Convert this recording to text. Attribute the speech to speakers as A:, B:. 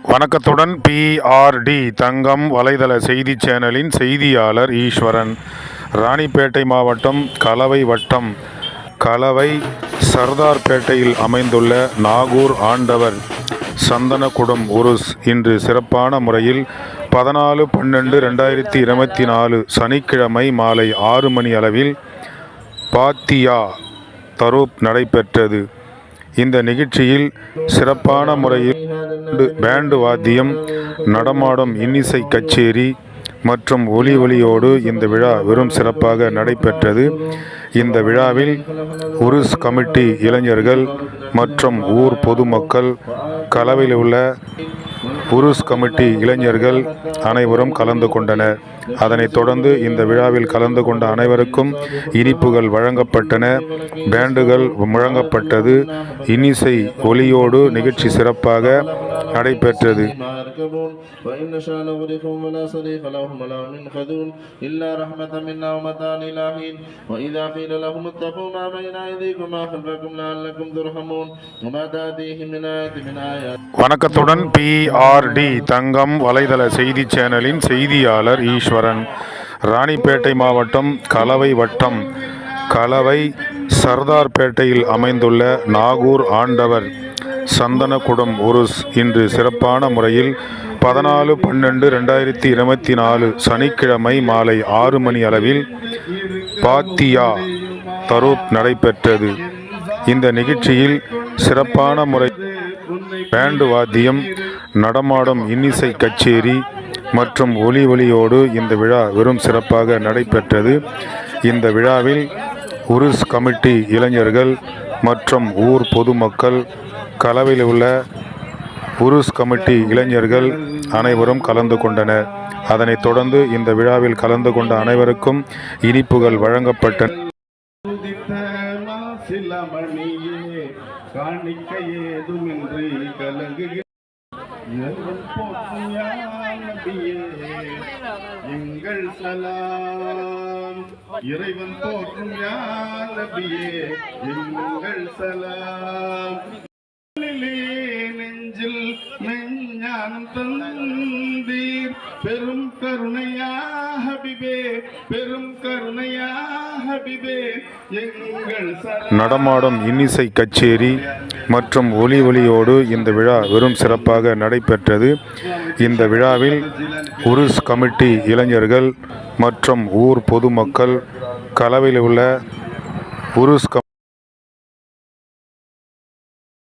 A: வணக்கத்துடன் PRD தங்கம் வலைதள செய்தி சேனலின் செய்தியாளர் ஈஸ்வரன். ராணிப்பேட்டை மாவட்டம் கலவை வட்டம் கலவை சர்தார்பேட்டையில் அமைந்துள்ள நாகூர் ஆண்டவர் சந்தனக்குடம் உருஸ் இன்று சிறப்பான முறையில் 14/12/2024 சனிக்கிழமை மாலை 6 மணி அளவில் பாத்தியா தரூப் நடைபெற்றது. இந்த நிகழ்ச்சியில் சிறப்பான முறையில் பேண்டு வாத்தியம், நடமாடும் இன்னிசை கச்சேரி மற்றும் ஒலியோடு இந்த விழா வெறும் சிறப்பாக நடைபெற்றது. இந்த விழாவில் உருஸ் கமிட்டி இளைஞர்கள் மற்றும் ஊர் பொதுமக்கள், கலவையில் உள்ள உருஸ் கமிட்டி இளைஞர்கள் அனைவரும் கலந்து கொண்டனர். அதனைத் தொடர்ந்து இந்த விழாவில் கலந்து கொண்ட அனைவருக்கும் இனிப்புகள் வழங்கப்பட்டன, பேண்டுகள் முழங்கப்பட்டது. இன்னிசை ஒலியோடு நிகழ்ச்சி சிறப்பாக நடைபெற்றது. வணக்கத்துடன் PRD தங்கம் வலைதள செய்தி சேனலின் செய்தியாளர் ஈஸ்வரன். ராணிப்பேட்டை மாவட்டம் கலவை வட்டம் கலவை சர்தார்பேட்டையில் அமைந்துள்ள நாகூர் ஆண்டவர் சந்தனக்குடம் உருஸ் இன்று சிறப்பான முறையில் 14/12/2024 சனிக்கிழமை மாலை 6 மணி அளவில் பாத்தியா தரூப் நடைபெற்றது. இந்த நிகழ்ச்சியில் சிறப்பான முறை பேண்டு வாத்தியம், நடமாடும் இன்னிசை கச்சேரி மற்றும் ஒலியோடு இந்த விழா வெறும் சிறப்பாக நடைபெற்றது. இந்த விழாவில் உருஸ் கமிட்டி இளைஞர்கள் மற்றும் ஊர் பொதுமக்கள், கலவையில் உள்ள உருஸ் கமிட்டி இளைஞர்கள் அனைவரும் கலந்து கொண்டனர். அதனைத் தொடர்ந்து இந்த விழாவில் கலந்து கொண்ட அனைவருக்கும் இனிப்புகள் வழங்கப்பட்டன.
B: எங்கள் சலாம் இறைவன் போற்றும் யா நபியே, எங்கள் சலாம். நெஞ்சில் மெஞ்ஞானம் தந்தீர், பெரும் கருணையா ஹபிபே, பெரும் கருணையா ஹபிபே, எங்கள் சலாம்.
A: நடமாடும் இன்னிசை கச்சேரி மற்றும் ஒலியோடு இந்த விழா வெறும் சிறப்பாக நடைபெற்றது. இந்த விழாவில் உருஸ் கமிட்டி இளைஞர்கள் மற்றும் ஊர் பொதுமக்கள், கலவையில் உள்ள உருஸ்